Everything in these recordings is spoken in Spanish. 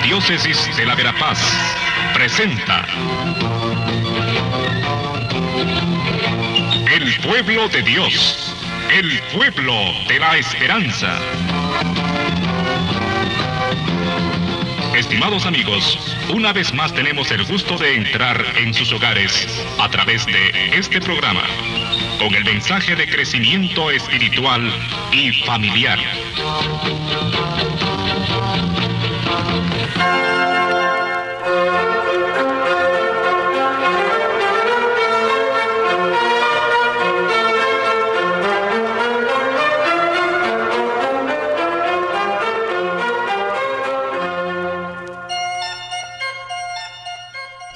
Arquidiócesis de la Verapaz presenta El pueblo de Dios, el pueblo de la esperanza. Estimados amigos, una vez más tenemos el gusto de entrar en sus hogares a través de este programa, con el mensaje de crecimiento espiritual y familiar.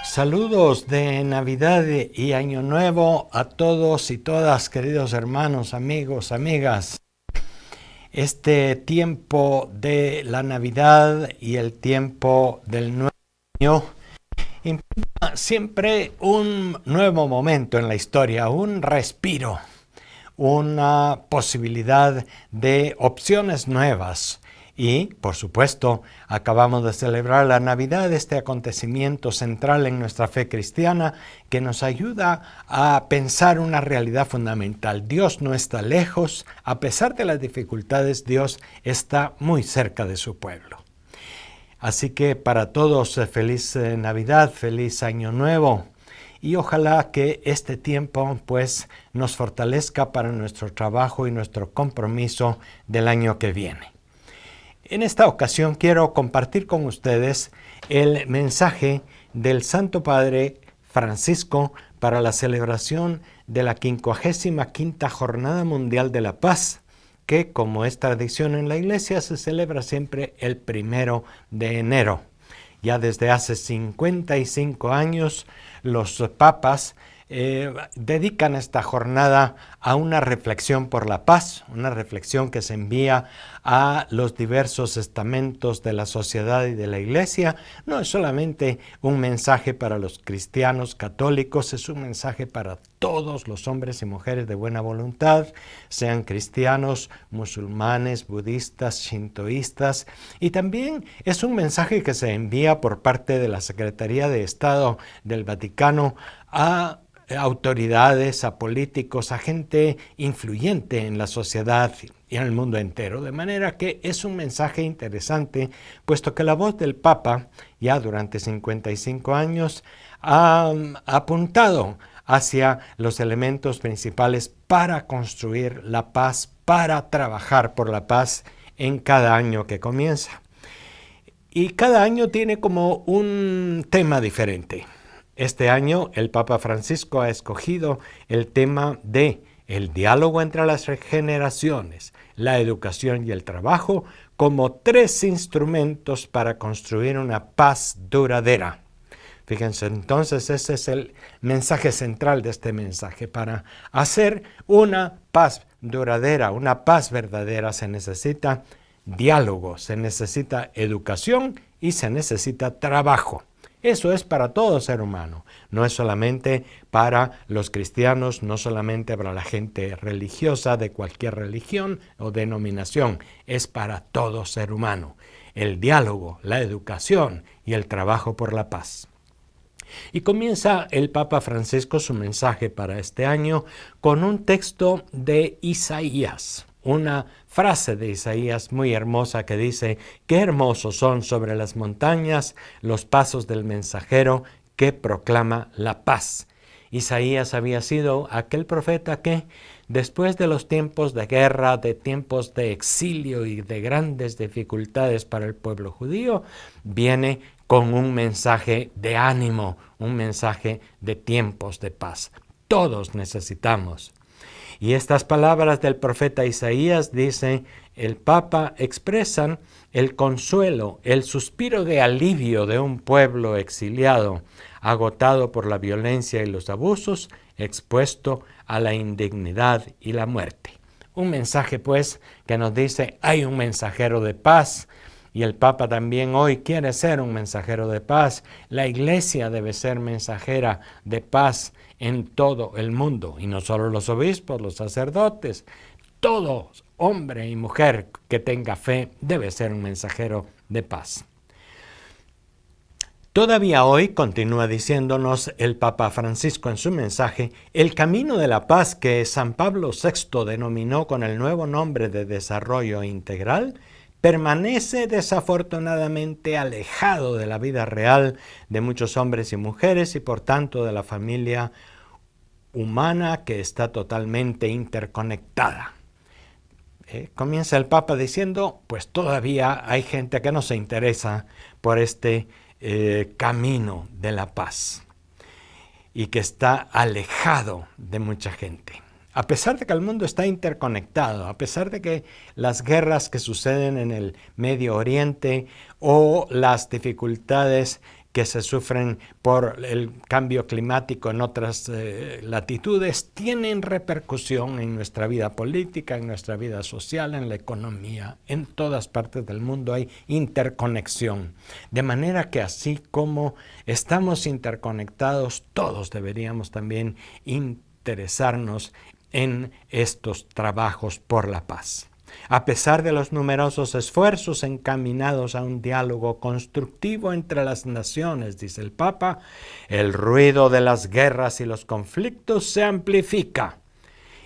Saludos de Navidad y Año Nuevo a todos y todas, queridos hermanos, amigos, amigas. Este tiempo de la Navidad y el tiempo del nuevo año implica siempre un nuevo momento en la historia, un respiro, una posibilidad de opciones nuevas. Y, por supuesto, acabamos de celebrar la Navidad, este acontecimiento central en nuestra fe cristiana que nos ayuda a pensar una realidad fundamental. Dios no está lejos, a pesar de las dificultades, Dios está muy cerca de su pueblo. Así que para todos, feliz Navidad, feliz Año Nuevo. Y ojalá que este tiempo pues nos fortalezca para nuestro trabajo y nuestro compromiso del año que viene. En esta ocasión quiero compartir con ustedes el mensaje del Santo Padre Francisco para la celebración de la 55ª Jornada Mundial de la Paz, que, como es tradición en la Iglesia, se celebra siempre el 1 de enero. Ya desde hace 55 años los papas dedican esta jornada a una reflexión por la paz, una reflexión que se envía a los diversos estamentos de la sociedad y de la Iglesia. No es solamente un mensaje para los cristianos católicos, es un mensaje para todos los hombres y mujeres de buena voluntad, sean cristianos, musulmanes, budistas, shintoístas, y también es un mensaje que se envía por parte de la Secretaría de Estado del Vaticano a autoridades, a políticos, a gente influyente en la sociedad y en el mundo entero. De manera que es un mensaje interesante, puesto que la voz del Papa, ya durante 55 años, ha apuntado hacia los elementos principales para construir la paz, para trabajar por la paz en cada año que comienza. Y cada año tiene como un tema diferente. Este año el Papa Francisco ha escogido el tema de el diálogo entre las generaciones, la educación y el trabajo como 3 instrumentos para construir una paz duradera. Fíjense, entonces ese es el mensaje central de este mensaje. Para hacer una paz duradera, una paz verdadera, se necesita diálogo, se necesita educación y se necesita trabajo. Eso es para todo ser humano, no es solamente para los cristianos, no solamente para la gente religiosa de cualquier religión o denominación, es para todo ser humano. El diálogo, la educación y el trabajo por la paz. Y comienza el Papa Francisco su mensaje para este año con un texto de Isaías. Una frase de Isaías muy hermosa que dice: «Qué hermosos son sobre las montañas los pasos del mensajero que proclama la paz». Isaías había sido aquel profeta que, después de los tiempos de guerra, de tiempos de exilio y de grandes dificultades para el pueblo judío, viene con un mensaje de ánimo, un mensaje de tiempos de paz. Todos necesitamos. Y estas palabras del profeta Isaías, dice el Papa, expresan el consuelo, el suspiro de alivio de un pueblo exiliado, agotado por la violencia y los abusos, expuesto a la indignidad y la muerte. Un mensaje, pues, que nos dice, hay un mensajero de paz, y el Papa también hoy quiere ser un mensajero de paz. La Iglesia debe ser mensajera de paz en todo el mundo, y no solo los obispos, los sacerdotes, todos, hombre y mujer que tenga fe, debe ser un mensajero de paz. Todavía hoy, continúa diciéndonos el Papa Francisco en su mensaje, el camino de la paz que San Pablo VI denominó con el nuevo nombre de desarrollo integral, permanece desafortunadamente alejado de la vida real de muchos hombres y mujeres y por tanto de la familia humana que está totalmente interconectada. Comienza el Papa diciendo, pues todavía hay gente que no se interesa por este camino de la paz y que está alejado de mucha gente. A pesar de que el mundo está interconectado, a pesar de que las guerras que suceden en el Medio Oriente o las dificultades que se sufren por el cambio climático en otras latitudes tienen repercusión en nuestra vida política, en nuestra vida social, en la economía. En todas partes del mundo hay interconexión. De manera que así como estamos interconectados, todos deberíamos también interesarnos en estos trabajos por la paz. A pesar de los numerosos esfuerzos encaminados a un diálogo constructivo entre las naciones, dice el Papa, el ruido de las guerras y los conflictos se amplifica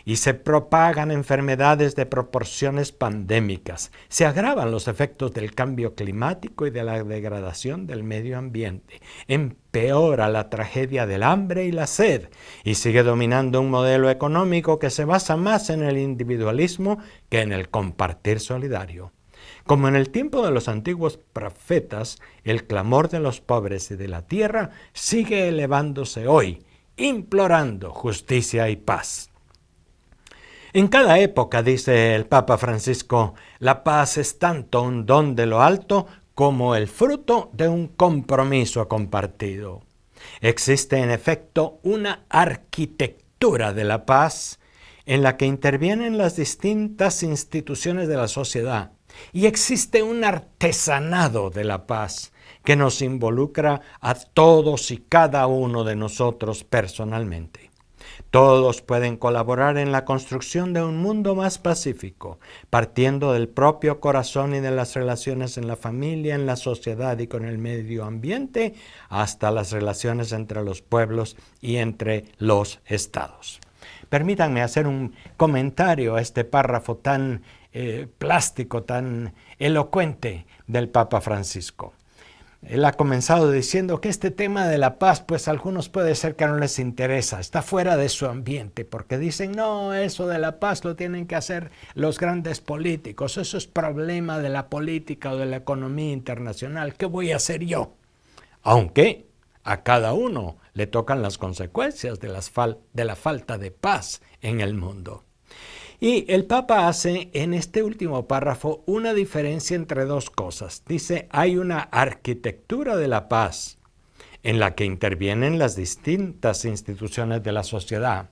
y se propagan enfermedades de proporciones pandémicas. Se agravan los efectos del cambio climático y de la degradación del medio ambiente. Empeora la tragedia del hambre y la sed y sigue dominando un modelo económico que se basa más en el individualismo que en el compartir solidario. Como en el tiempo de los antiguos profetas, el clamor de los pobres y de la tierra sigue elevándose hoy, implorando justicia y paz. En cada época, dice el Papa Francisco, la paz es tanto un don de lo alto como el fruto de un compromiso compartido. Existe en efecto una arquitectura de la paz en la que intervienen las distintas instituciones de la sociedad y existe un artesanado de la paz que nos involucra a todos y cada uno de nosotros personalmente. Todos pueden colaborar en la construcción de un mundo más pacífico, partiendo del propio corazón y de las relaciones en la familia, en la sociedad y con el medio ambiente, hasta las relaciones entre los pueblos y entre los estados. Permítanme hacer un comentario a este párrafo tan plástico, tan elocuente del Papa Francisco. Él ha comenzado diciendo que este tema de la paz, pues a algunos puede ser que no les interesa, está fuera de su ambiente, porque dicen, no, eso de la paz lo tienen que hacer los grandes políticos, eso es problema de la política o de la economía internacional, ¿qué voy a hacer yo? Aunque a cada uno le tocan las consecuencias de la falta de paz en el mundo. Y el Papa hace en este último párrafo una diferencia entre dos cosas. Dice, hay una arquitectura de la paz en la que intervienen las distintas instituciones de la sociedad.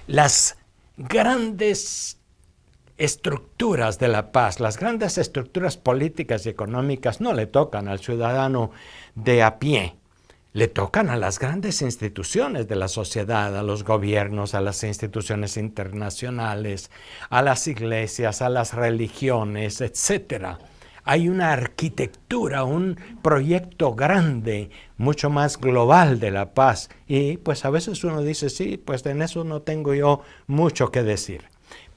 Las grandes estructuras de la paz, las grandes estructuras políticas y económicas no le tocan al ciudadano de a pie. Le tocan a las grandes instituciones de la sociedad, a los gobiernos, a las instituciones internacionales, a las iglesias, a las religiones, etc. Hay una arquitectura, un proyecto grande, mucho más global de la paz. Y pues a veces uno dice, sí, pues en eso no tengo yo mucho que decir.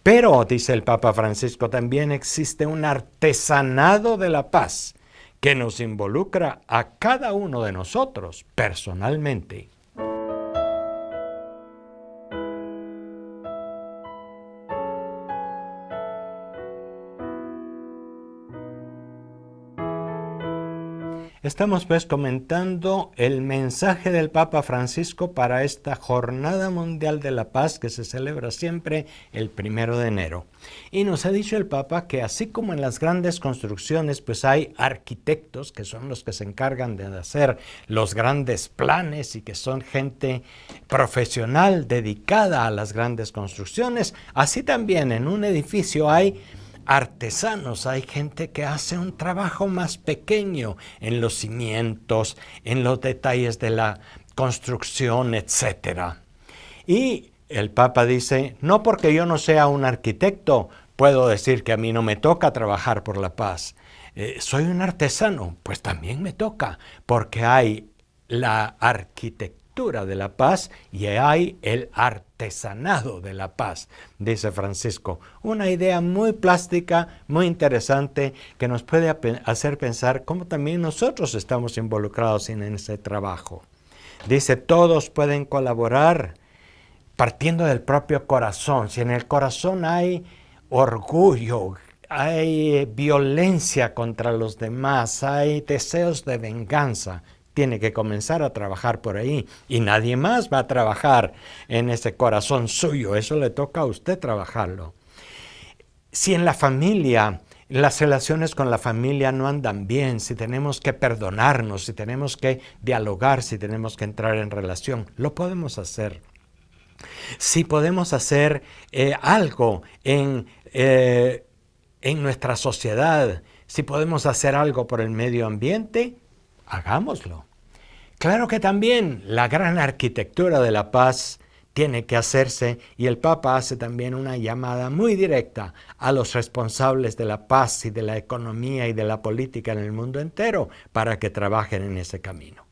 Pero, dice el Papa Francisco, también existe un artesanado de la paz que nos involucra a cada uno de nosotros personalmente. Estamos pues comentando el mensaje del Papa Francisco para esta Jornada Mundial de la Paz que se celebra siempre el 1 de enero. Y nos ha dicho el Papa que así como en las grandes construcciones pues hay arquitectos que son los que se encargan de hacer los grandes planes y que son gente profesional dedicada a las grandes construcciones, así también en un edificio hay artesanos, hay gente que hace un trabajo más pequeño en los cimientos, en los detalles de la construcción, etc. Y el Papa dice, no porque yo no sea un arquitecto, puedo decir que a mí no me toca trabajar por la paz. Soy un artesano, pues también me toca, porque hay la arquitectura de la paz y hay el artesanado de la paz, dice Francisco. Una idea muy plástica, muy interesante, que nos puede hacer pensar cómo también nosotros estamos involucrados en ese trabajo. Dice, todos pueden colaborar partiendo del propio corazón. Si en el corazón hay orgullo, hay violencia contra los demás, hay deseos de venganza, tiene que comenzar a trabajar por ahí. Y nadie más va a trabajar en ese corazón suyo. Eso le toca a usted trabajarlo. Si en la familia, las relaciones con la familia no andan bien, si tenemos que perdonarnos, si tenemos que dialogar, si tenemos que entrar en relación, lo podemos hacer. Si podemos hacer algo en nuestra sociedad, si podemos hacer algo por el medio ambiente, hagámoslo. Claro que también la gran arquitectura de la paz tiene que hacerse, y el Papa hace también una llamada muy directa a los responsables de la paz y de la economía y de la política en el mundo entero para que trabajen en ese camino.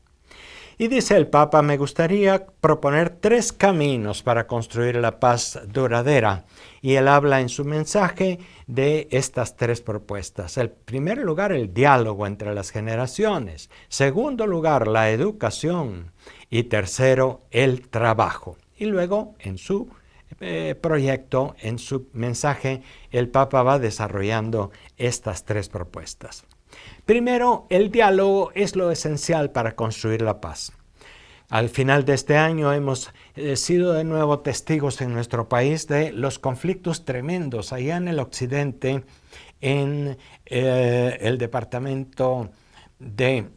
Y dice el Papa, me gustaría proponer 3 caminos para construir la paz duradera. Y él habla en su mensaje de estas 3 propuestas. En primer lugar, el diálogo entre las generaciones. Segundo lugar, la educación. Y tercero, el trabajo. Y luego, en su proyecto, en su mensaje, el Papa va desarrollando estas 3 propuestas. Primero, el diálogo es lo esencial para construir la paz. Al final de este año hemos sido de nuevo testigos en nuestro país de los conflictos tremendos allá en el occidente, en el departamento de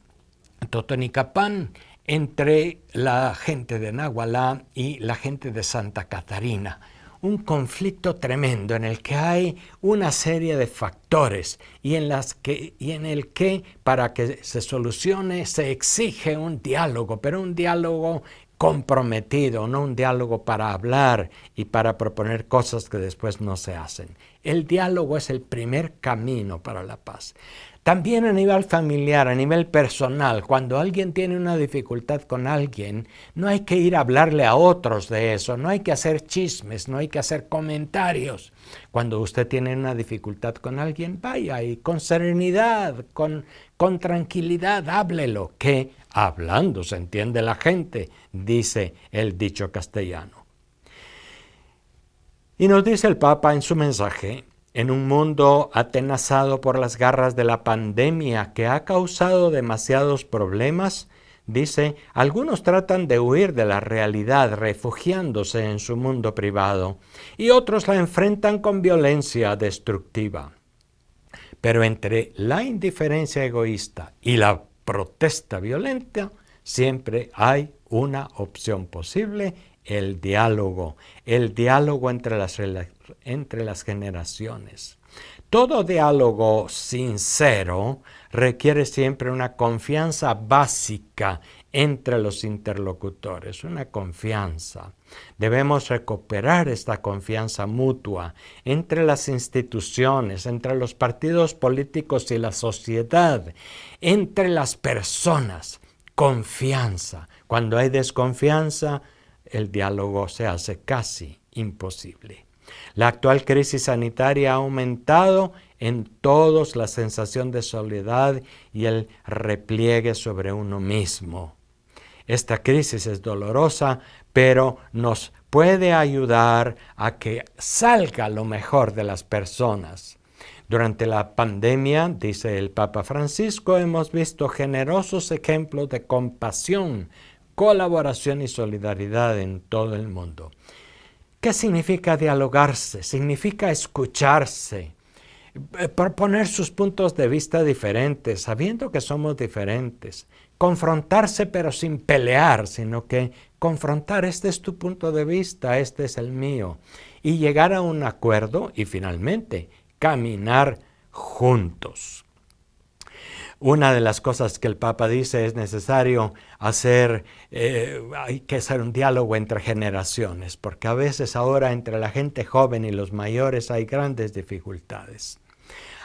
Totonicapán, entre la gente de Nagualá y la gente de Santa Catarina. Un conflicto tremendo en el que hay una serie de factores y en el que para que se solucione se exige un diálogo, pero un diálogo comprometido, no un diálogo para hablar y para proponer cosas que después no se hacen. El diálogo es el primer camino para la paz. También a nivel familiar, a nivel personal, cuando alguien tiene una dificultad con alguien, no hay que ir a hablarle a otros de eso, no hay que hacer chismes, no hay que hacer comentarios. Cuando usted tiene una dificultad con alguien, vaya y con serenidad, con tranquilidad, háblelo, que hablando se entiende la gente, dice el dicho castellano. Y nos dice el Papa en su mensaje, en un mundo atenazado por las garras de la pandemia que ha causado demasiados problemas, dice, algunos tratan de huir de la realidad refugiándose en su mundo privado y otros la enfrentan con violencia destructiva. Pero entre la indiferencia egoísta y la protesta violenta siempre hay una opción posible, el diálogo entre las generaciones. Todo diálogo sincero requiere siempre una confianza básica entre los interlocutores, una confianza. Debemos recuperar esta confianza mutua entre las instituciones, entre los partidos políticos y la sociedad, entre las personas. Confianza. Cuando hay desconfianza, el diálogo se hace casi imposible. La actual crisis sanitaria ha aumentado en todos la sensación de soledad y el repliegue sobre uno mismo. Esta crisis es dolorosa, pero nos puede ayudar a que salga lo mejor de las personas. Durante la pandemia, dice el Papa Francisco, hemos visto generosos ejemplos de compasión, colaboración y solidaridad en todo el mundo. ¿Qué significa dialogarse? Significa escucharse, proponer sus puntos de vista diferentes, sabiendo que somos diferentes, confrontarse pero sin pelear, sino que confrontar, este es tu punto de vista, este es el mío, y llegar a un acuerdo y finalmente caminar juntos. Una de las cosas que el Papa dice es necesario hay que hacer un diálogo entre generaciones, porque a veces ahora entre la gente joven y los mayores hay grandes dificultades.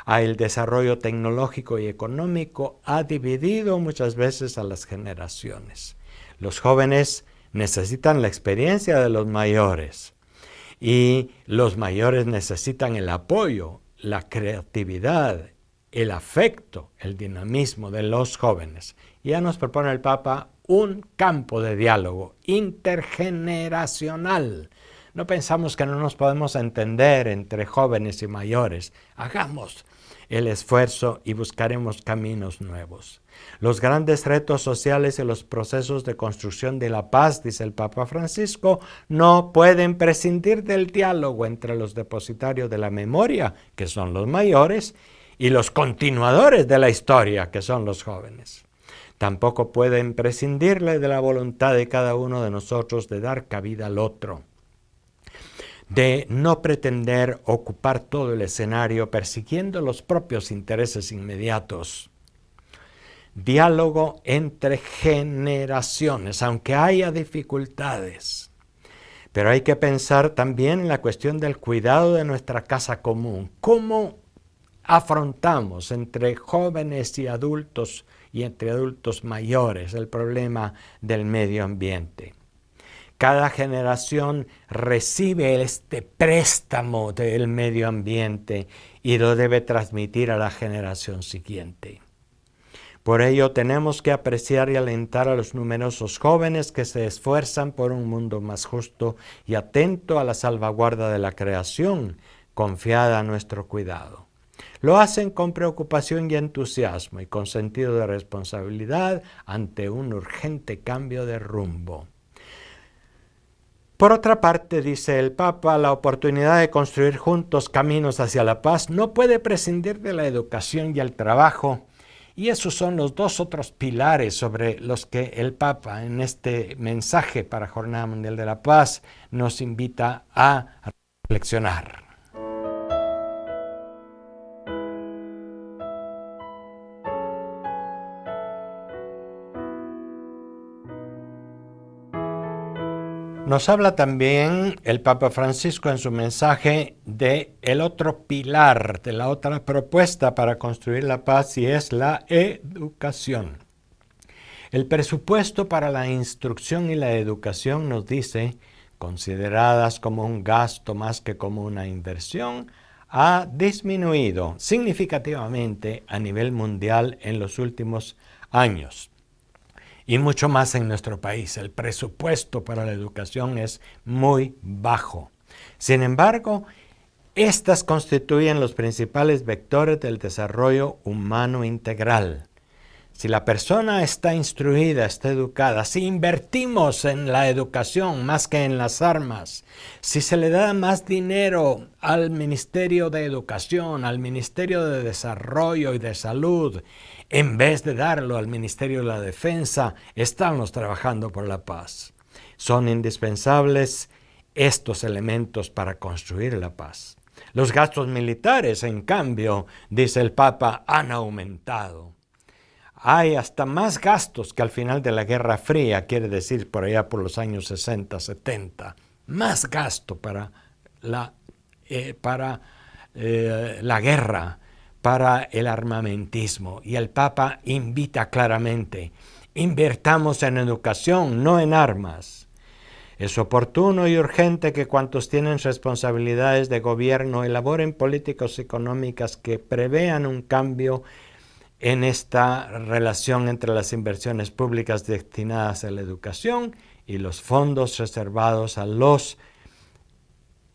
El desarrollo tecnológico y económico ha dividido muchas veces a las generaciones. Los jóvenes necesitan la experiencia de los mayores y los mayores necesitan el apoyo, la creatividad, el afecto, el dinamismo de los jóvenes. Ya nos propone el Papa un campo de diálogo intergeneracional. No pensamos que no nos podemos entender entre jóvenes y mayores. Hagamos el esfuerzo y buscaremos caminos nuevos. Los grandes retos sociales y los procesos de construcción de la paz, dice el Papa Francisco, no pueden prescindir del diálogo entre los depositarios de la memoria, que son los mayores, y los continuadores de la historia, que son los jóvenes. Tampoco pueden prescindirle de la voluntad de cada uno de nosotros de dar cabida al otro, de no pretender ocupar todo el escenario persiguiendo los propios intereses inmediatos. Diálogo entre generaciones, aunque haya dificultades. Pero hay que pensar también en la cuestión del cuidado de nuestra casa común. ¿Cómo afrontamos entre jóvenes y adultos y entre adultos mayores el problema del medio ambiente? Cada generación recibe este préstamo del medio ambiente y lo debe transmitir a la generación siguiente. Por ello tenemos que apreciar y alentar a los numerosos jóvenes que se esfuerzan por un mundo más justo y atento a la salvaguarda de la creación, confiada a nuestro cuidado. Lo hacen con preocupación y entusiasmo y con sentido de responsabilidad ante un urgente cambio de rumbo. Por otra parte, dice el Papa, la oportunidad de construir juntos caminos hacia la paz no puede prescindir de la educación y el trabajo. Y esos son los dos otros pilares sobre los que el Papa en este mensaje para Jornada Mundial de la Paz nos invita a reflexionar. Nos habla también el Papa Francisco en su mensaje de el otro pilar, de la otra propuesta para construir la paz, y es la educación. El presupuesto para la instrucción y la educación, nos dice, consideradas como un gasto más que como una inversión, ha disminuido significativamente a nivel mundial en los últimos años. Y mucho más en nuestro país. El presupuesto para la educación es muy bajo. Sin embargo, estas constituyen los principales vectores del desarrollo humano integral. Si la persona está instruida, está educada, si invertimos en la educación más que en las armas, si se le da más dinero al Ministerio de Educación, al Ministerio de Desarrollo y de Salud, en vez de darlo al Ministerio de la Defensa, estamos trabajando por la paz. Son indispensables estos elementos para construir la paz. Los gastos militares, en cambio, dice el Papa, han aumentado. Hay hasta más gastos que al final de la Guerra Fría, quiere decir por allá por los años 60, 70. Más gasto para la guerra, para el armamentismo. Y el Papa invita claramente, invirtamos en educación, no en armas. Es oportuno y urgente que cuantos tienen responsabilidades de gobierno elaboren políticas económicas que prevean un cambio en esta relación entre las inversiones públicas destinadas a la educación y los fondos reservados a los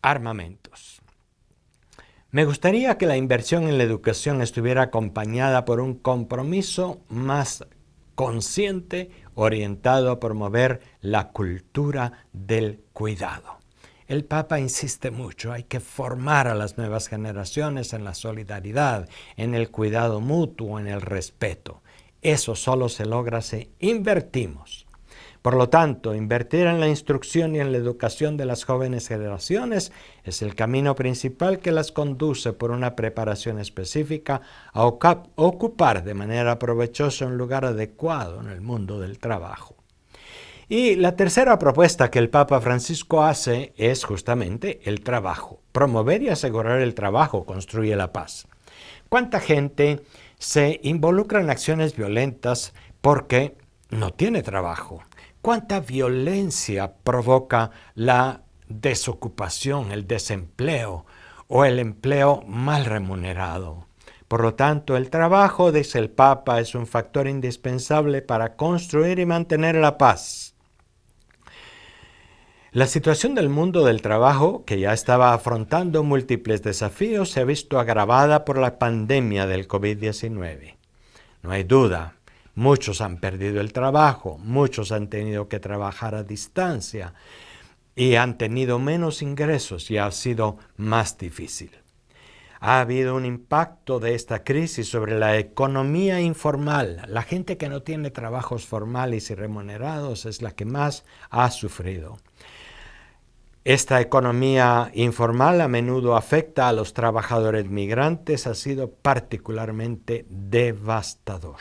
armamentos. Me gustaría que la inversión en la educación estuviera acompañada por un compromiso más consciente orientado a promover la cultura del cuidado. El Papa insiste mucho, hay que formar a las nuevas generaciones en la solidaridad, en el cuidado mutuo, en el respeto. Eso solo se logra si invertimos. Por lo tanto, invertir en la instrucción y en la educación de las jóvenes generaciones es el camino principal que las conduce por una preparación específica a ocupar de manera provechosa un lugar adecuado en el mundo del trabajo. Y la tercera propuesta que el Papa Francisco hace es justamente el trabajo. Promover y asegurar el trabajo construye la paz. ¿Cuánta gente se involucra en acciones violentas porque no tiene trabajo? ¿Cuánta violencia provoca la desocupación, el desempleo o el empleo mal remunerado? Por lo tanto, el trabajo, dice el Papa, es un factor indispensable para construir y mantener la paz. La situación del mundo del trabajo, que ya estaba afrontando múltiples desafíos, se ha visto agravada por la pandemia del COVID-19. No hay duda. Muchos han perdido el trabajo, muchos han tenido que trabajar a distancia y han tenido menos ingresos y ha sido más difícil. Ha habido un impacto de esta crisis sobre la economía informal. La gente que no tiene trabajos formales y remunerados es la que más ha sufrido. Esta economía informal a menudo afecta a los trabajadores migrantes, ha sido particularmente devastador.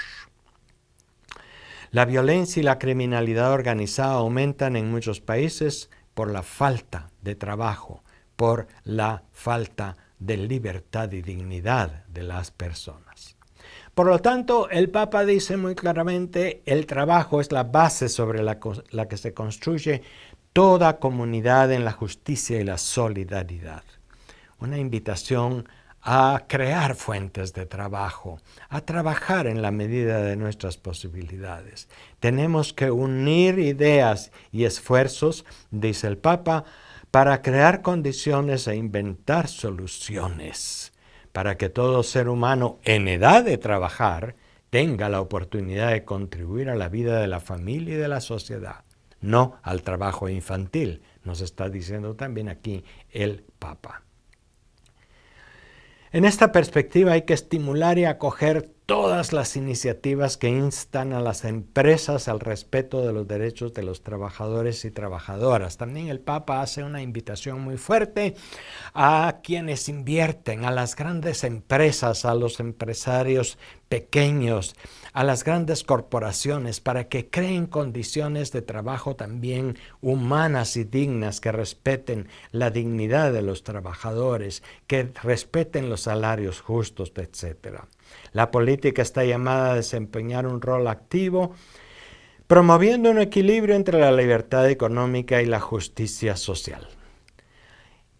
La violencia y la criminalidad organizada aumentan en muchos países por la falta de trabajo, por la falta de libertad y dignidad de las personas. Por lo tanto, el Papa dice muy claramente, el trabajo es la base sobre la que se construye toda comunidad en la justicia y la solidaridad. Una invitación a crear fuentes de trabajo, a trabajar en la medida de nuestras posibilidades. Tenemos que unir ideas y esfuerzos, dice el Papa, para crear condiciones e inventar soluciones, para que todo ser humano en edad de trabajar tenga la oportunidad de contribuir a la vida de la familia y de la sociedad, no al trabajo infantil, nos está diciendo también aquí el Papa. En esta perspectiva hay que estimular y acoger todas las iniciativas que instan a las empresas al respeto de los derechos de los trabajadores y trabajadoras. También el Papa hace una invitación muy fuerte a quienes invierten, a las grandes empresas, a los empresarios pequeños, a las grandes corporaciones, para que creen condiciones de trabajo también humanas y dignas, que respeten la dignidad de los trabajadores, que respeten los salarios justos, etc. La política está llamada a desempeñar un rol activo, promoviendo un equilibrio entre la libertad económica y la justicia social.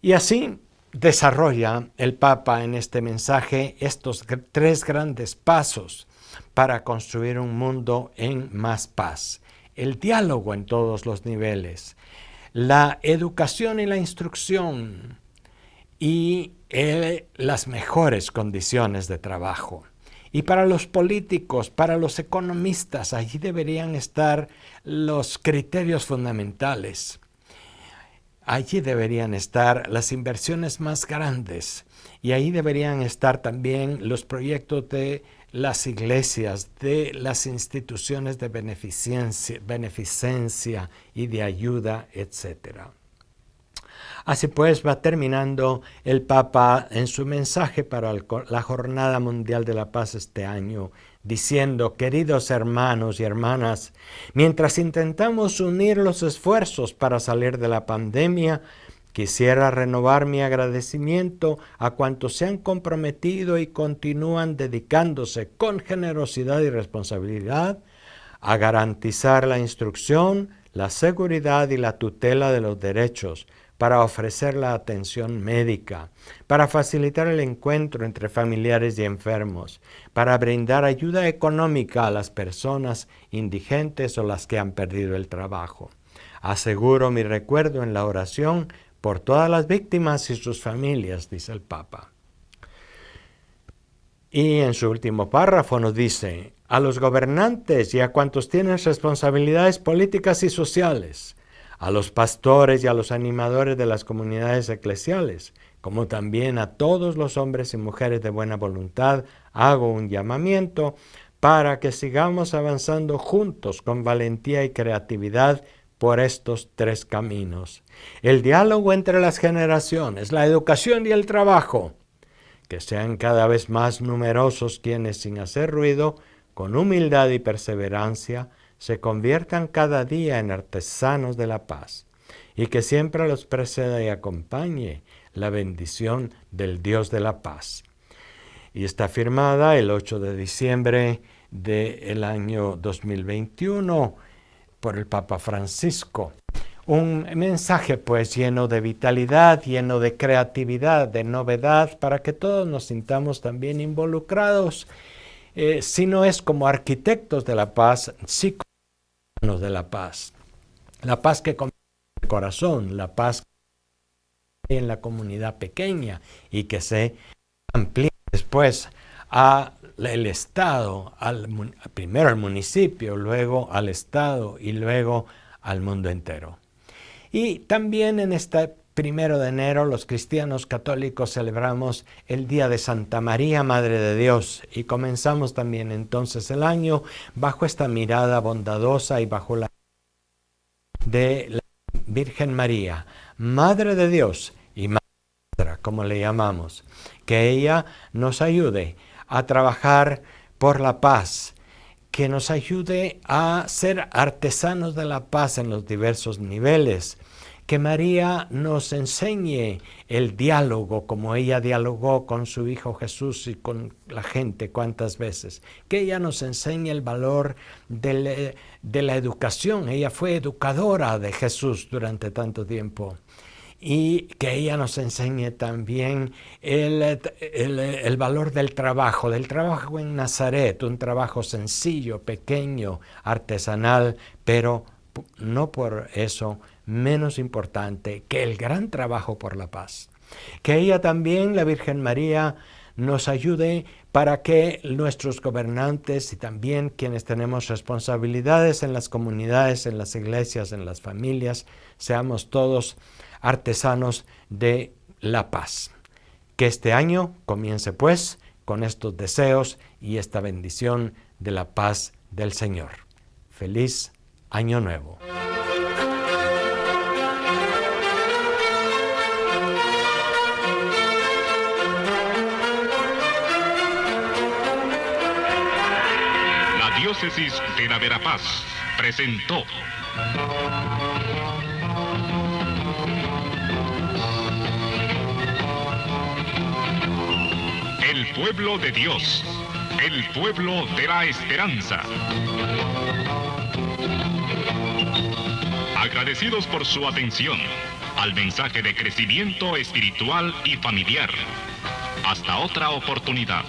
Y así desarrolla el Papa en este mensaje estos tres grandes pasos para construir un mundo en más paz. El diálogo en todos los niveles, la educación y la instrucción y las mejores condiciones de trabajo. Y para los políticos, para los economistas, allí deberían estar los criterios fundamentales. Allí deberían estar las inversiones más grandes y ahí deberían estar también los proyectos de las iglesias, de las instituciones de beneficencia y de ayuda, etc. Así pues, va terminando el Papa en su mensaje para la Jornada Mundial de la Paz este año, diciendo: queridos hermanos y hermanas, mientras intentamos unir los esfuerzos para salir de la pandemia, quisiera renovar mi agradecimiento a cuantos se han comprometido y continúan dedicándose con generosidad y responsabilidad a garantizar la instrucción, la seguridad y la tutela de los derechos, para ofrecer la atención médica, para facilitar el encuentro entre familiares y enfermos, para brindar ayuda económica a las personas indigentes o las que han perdido el trabajo. Aseguro mi recuerdo en la oración por todas las víctimas y sus familias, dice el Papa. Y en su último párrafo nos dice: a los gobernantes y a cuantos tienen responsabilidades políticas y sociales, a los pastores y a los animadores de las comunidades eclesiales, como también a todos los hombres y mujeres de buena voluntad, hago un llamamiento para que sigamos avanzando juntos con valentía y creatividad por estos 3 caminos. El diálogo entre las generaciones, la educación y el trabajo. Que sean cada vez más numerosos quienes, sin hacer ruido, con humildad y perseverancia, se conviertan cada día en artesanos de la paz. Y que siempre los preceda y acompañe la bendición del Dios de la paz. Y está firmada el 8 de diciembre del año 2021 por el Papa Francisco. Un mensaje pues lleno de vitalidad, lleno de creatividad, de novedad, para que todos nos sintamos también involucrados, si no es como arquitectos de la paz, sí como hermanos de la paz. La paz que comienza en el corazón, la paz que en la comunidad pequeña y que se amplía después al Estado, primero al municipio, luego al Estado y luego al mundo entero. Y también en este 1 de enero los cristianos católicos celebramos el Día de Santa María, Madre de Dios, y comenzamos también entonces el año bajo esta mirada bondadosa y bajo la de la Virgen María, Madre de Dios y Madre, como le llamamos, que ella nos ayude a trabajar por la paz, que nos ayude a ser artesanos de la paz en los diversos niveles, que María nos enseñe el diálogo como ella dialogó con su Hijo Jesús y con la gente cuántas veces, que ella nos enseñe el valor de la educación. Ella fue educadora de Jesús durante tanto tiempo. Y que ella nos enseñe también el valor del trabajo en Nazaret, un trabajo sencillo, pequeño, artesanal, pero no por eso menos importante que el gran trabajo por la paz. Que ella también, la Virgen María, nos ayude para que nuestros gobernantes y también quienes tenemos responsabilidades en las comunidades, en las iglesias, en las familias, seamos todos artesanos de la paz. Que este año comience pues con estos deseos y esta bendición de la paz del Señor. Feliz Año Nuevo. La Diócesis de la Verapaz presentó El pueblo de Dios, el pueblo de la esperanza. Agradecidos por su atención al mensaje de crecimiento espiritual y familiar. Hasta otra oportunidad.